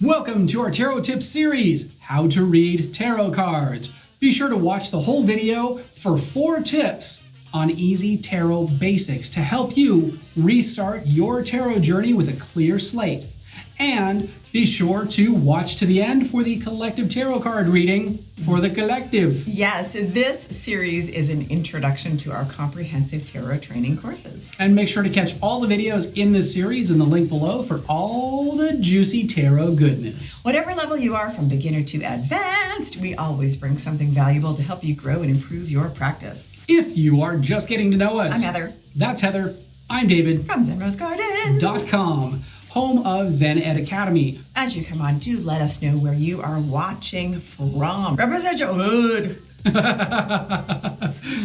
Welcome to our Tarot Tips series, How to Read Tarot Cards. Be sure to watch the whole video for 4 tips on easy tarot basics to help you restart your tarot journey with a clear slate. And be sure to watch to the end for the collective tarot card reading for the collective. Yes, this series is an introduction to our comprehensive tarot training courses. And make sure to catch all the videos in this series in the link below for all the juicy tarot goodness. Whatever level you are, from beginner to advanced, we always bring something valuable to help you grow and improve your practice. If you are just getting to know us, I'm Heather. That's Heather. I'm David. From ZenRoseGarden.com. Home of Zen Ed Academy. As you come on, do let us know where you are watching from. Represent your hood.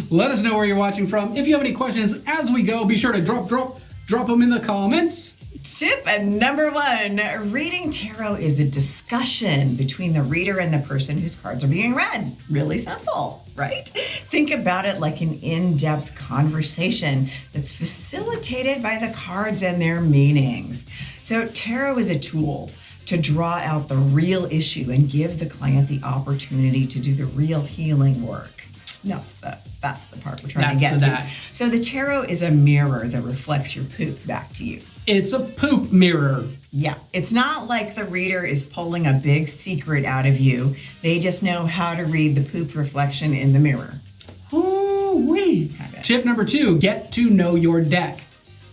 Let us know where you're watching from. If you have any questions as we go, be sure to drop them in the comments. Tip number 1, reading tarot is a discussion between the reader and the person whose cards are being read. Really simple, right? Think about it like an in-depth conversation that's facilitated by the cards and their meanings. So tarot is a tool to draw out the real issue and give the client the opportunity to do the real healing work. That's the part we're trying to get to. So the tarot is a mirror that reflects your poop back to you. It's a poop mirror. Yeah, it's not like the reader is pulling a big secret out of you. They just know how to read the poop reflection in the mirror. Ooh-wee. Tip number 2, get to know your deck.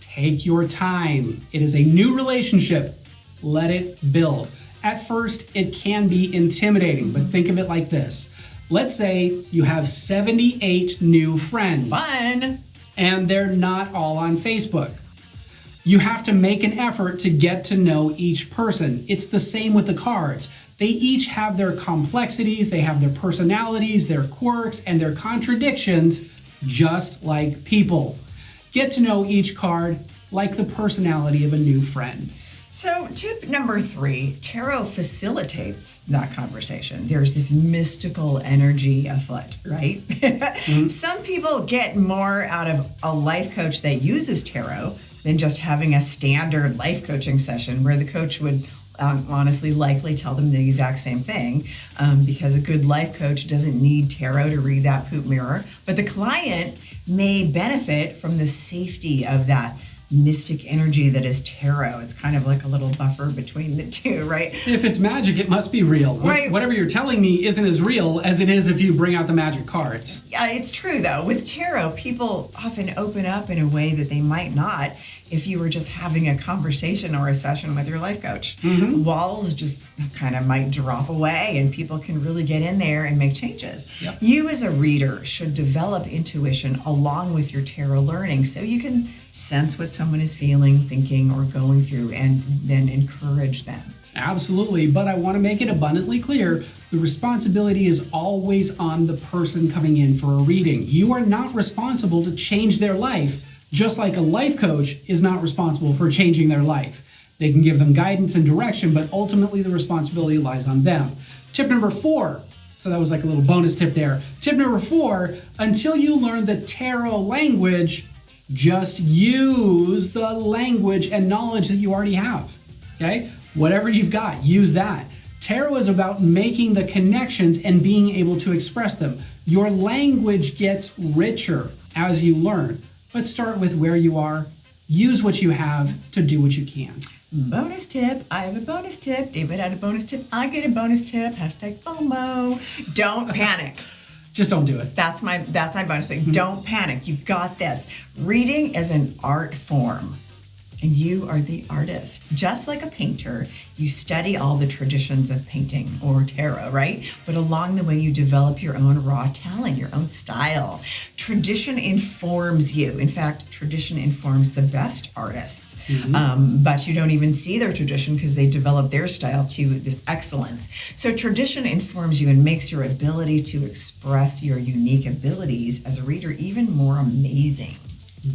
Take your time. It is a new relationship. Let it build. At first, it can be intimidating, but think of it like this. Let's say you have 78 new friends. Fun! And they're not all on Facebook. You have to make an effort to get to know each person. It's the same with the cards. They each have their complexities, they have their personalities, their quirks, and their contradictions, just like people. Get to know each card like the personality of a new friend. So tip number 3, tarot facilitates that conversation. There's this mystical energy afoot, right? Mm-hmm. Some people get more out of a life coach that uses tarot than just having a standard life coaching session where the coach would honestly likely tell them the exact same thing, because a good life coach doesn't need tarot to read that poop mirror. But the client may benefit from the safety of that mystic energy that is tarot. It's kind of like a little buffer between the two, right? If it's magic, it must be real. Right. Whatever you're telling me isn't as real as it is if you bring out the magic cards. Yeah, it's true though. With tarot, people often open up in a way that they might not if you were just having a conversation or a session with your life coach. Mm-hmm. Walls just kind of might drop away and people can really get in there and make changes. Yep. You as a reader should develop intuition along with your tarot learning so you can sense what someone is feeling, thinking, or going through and then encourage them. Absolutely, but I want to make it abundantly clear, the responsibility is always on the person coming in for a reading. You are not responsible to change their life, just like a life coach is not responsible for changing their life. They can give them guidance and direction, but ultimately the responsibility lies on them. Tip number 4, so that was like a little bonus tip there. Tip number 4, until you learn the tarot language, just use the language and knowledge that you already have, okay? Whatever you've got, use that. Tarot is about making the connections and being able to express them. Your language gets richer as you learn. Let's start with where you are. Use what you have to do what you can. Bonus tip. I have a bonus tip. David had a bonus tip. I get a bonus tip. Hashtag FOMO. Don't panic. Just don't do it. That's my bonus tip. Mm-hmm. Don't panic. You've got this. Reading is an art form. And you are the artist. Just like a painter, you study all the traditions of painting or tarot, right? But along the way, you develop your own raw talent, your own style. Tradition informs you. In fact, tradition informs the best artists. Mm-hmm. But you don't even see their tradition because they develop their style to this excellence. So tradition informs you and makes your ability to express your unique abilities as a reader even more amazing.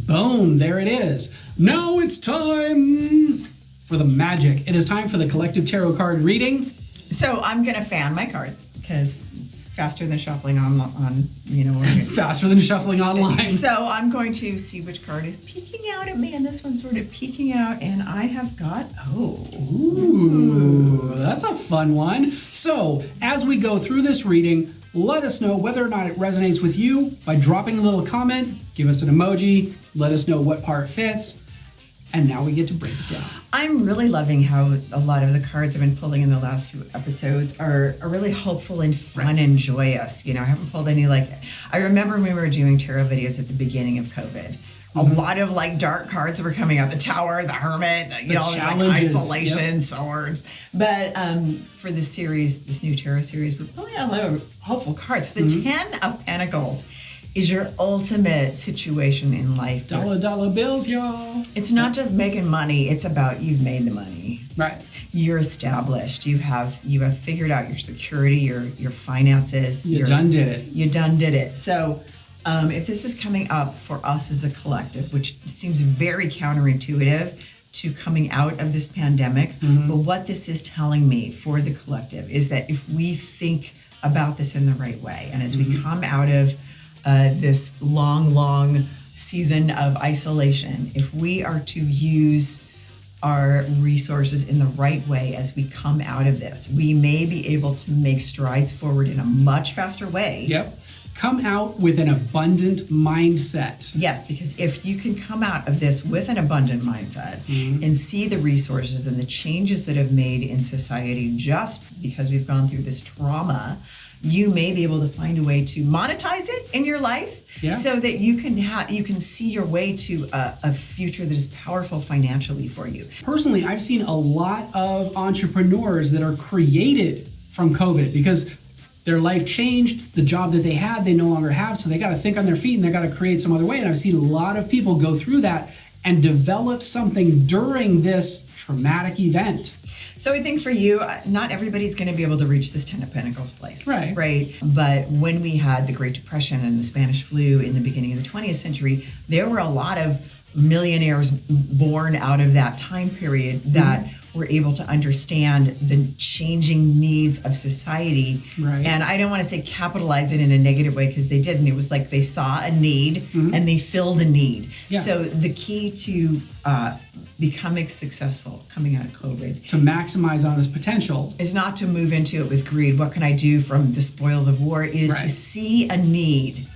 Boom, there it is. Now it's time for the magic. It is time for the collective tarot card reading. So I'm going to fan my cards because it's faster than shuffling on Faster than shuffling online. So I'm going to see which card is peeking out at me, and this one's sort of peeking out, and I have got, Ooh, that's a fun one. So as we go through this reading, let us know whether or not it resonates with you by dropping a little comment, give us an emoji, let us know what part fits, and now we get to break it down. I'm really loving how a lot of the cards I've been pulling in the last few episodes are really hopeful and fun and joyous. I haven't pulled any I remember when we were doing tarot videos at the beginning of COVID. A lot of dark cards were coming out, the Tower, the Hermit, isolation, swords. But for this series, this new tarot series, we're pulling out a lot of hopeful cards. The Ten of Pentacles is your ultimate situation in life. Dollar bills, y'all. It's not just making money, it's about you've made the money. Right. You're established. You have figured out your security, your finances. You done did it. You done did it. So if this is coming up for us as a collective, which seems very counterintuitive to coming out of this pandemic, but what this is telling me for the collective is that if we think about this in the right way, and as we come out of this long season of isolation, if we are to use our resources in the right way as we come out of this, we may be able to make strides forward in a much faster way. Yep. Come out with an abundant mindset. Yes, because if you can come out of this with an abundant mindset and see the resources and the changes that have made in society just because we've gone through this trauma, you may be able to find a way to monetize it in your life so that you can see your way to a future that is powerful financially for you. Personally, I've seen a lot of entrepreneurs that are created from COVID because their life changed, the job that they had, they no longer have, so they got to think on their feet and they got to create some other way. And I've seen a lot of people go through that and develop something during this traumatic event. So I think for you, not everybody's going to be able to reach this Ten of Pentacles place. Right. But when we had the Great Depression and the Spanish flu in the beginning of the 20th century, there were a lot of millionaires born out of that time period that were able to understand the changing needs of society. Right. And I don't want to say capitalize it in a negative way because they didn't. It was like they saw a need and they filled a need. Yeah. So the key to becoming successful coming out of COVID, to maximize on this potential, is not to move into it with greed. What can I do from the spoils of war? It is to see a need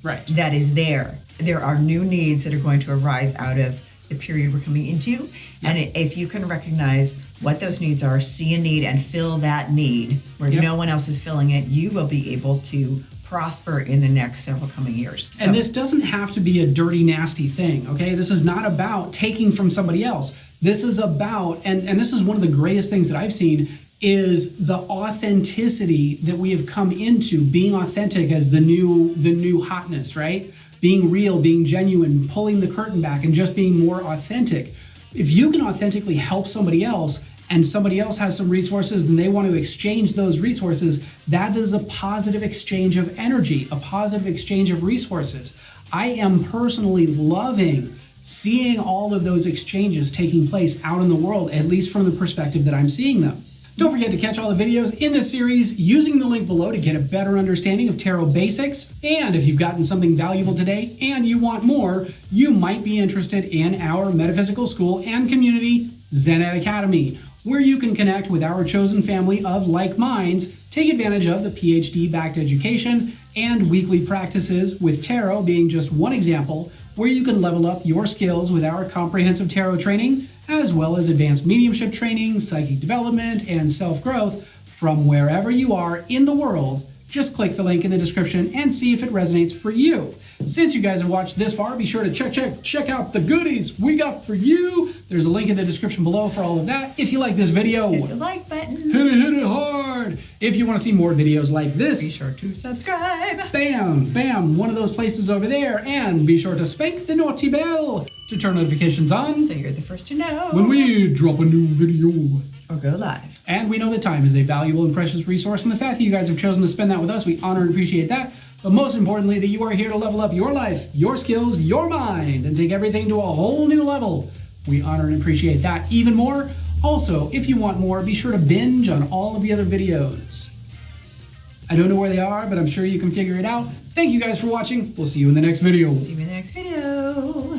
that is there. There are new needs that are going to arise out of the period we're coming into. And if you can recognize what those needs are, see a need and fill that need where no one else is filling it, you will be able to prosper in the next several coming years. So, and this doesn't have to be a dirty, nasty thing, okay? This is not about taking from somebody else. This is about, and this is one of the greatest things that I've seen, is the authenticity that we have come into, being authentic as the new hotness, right? Being real, being genuine, pulling the curtain back and just being more authentic. If you can authentically help somebody else and somebody else has some resources and they want to exchange those resources, that is a positive exchange of energy, a positive exchange of resources. I am personally loving seeing all of those exchanges taking place out in the world, at least from the perspective that I'm seeing them. Don't forget to catch all the videos in this series using the link below to get a better understanding of tarot basics. And if you've gotten something valuable today and you want more, you might be interested in our metaphysical school and community, Zen.Ed Academy, where you can connect with our chosen family of like minds, take advantage of the PhD-backed education and weekly practices, with tarot being just one example, where you can level up your skills with our comprehensive tarot training, as well as advanced mediumship training, psychic development, and self-growth from wherever you are in the world. Just click the link in the description and see if it resonates for you. Since you guys have watched this far, be sure to check out the goodies we got for you. There's a link in the description below for all of that. If you like this video, hit the like button. Hit it hard. If you want to see more videos like this, be sure to subscribe. Bam, one of those places over there. And be sure to spank the naughty bell to turn notifications on, so you're the first to know when we drop a new video or go live. And we know that time is a valuable and precious resource, and the fact that you guys have chosen to spend that with us, we honor and appreciate that. But most importantly, that you are here to level up your life, your skills, your mind, and take everything to a whole new level. We honor and appreciate that even more. Also, if you want more, be sure to binge on all of the other videos. I don't know where they are, but I'm sure you can figure it out. Thank you guys for watching. We'll see you in the next video. See you in the next video.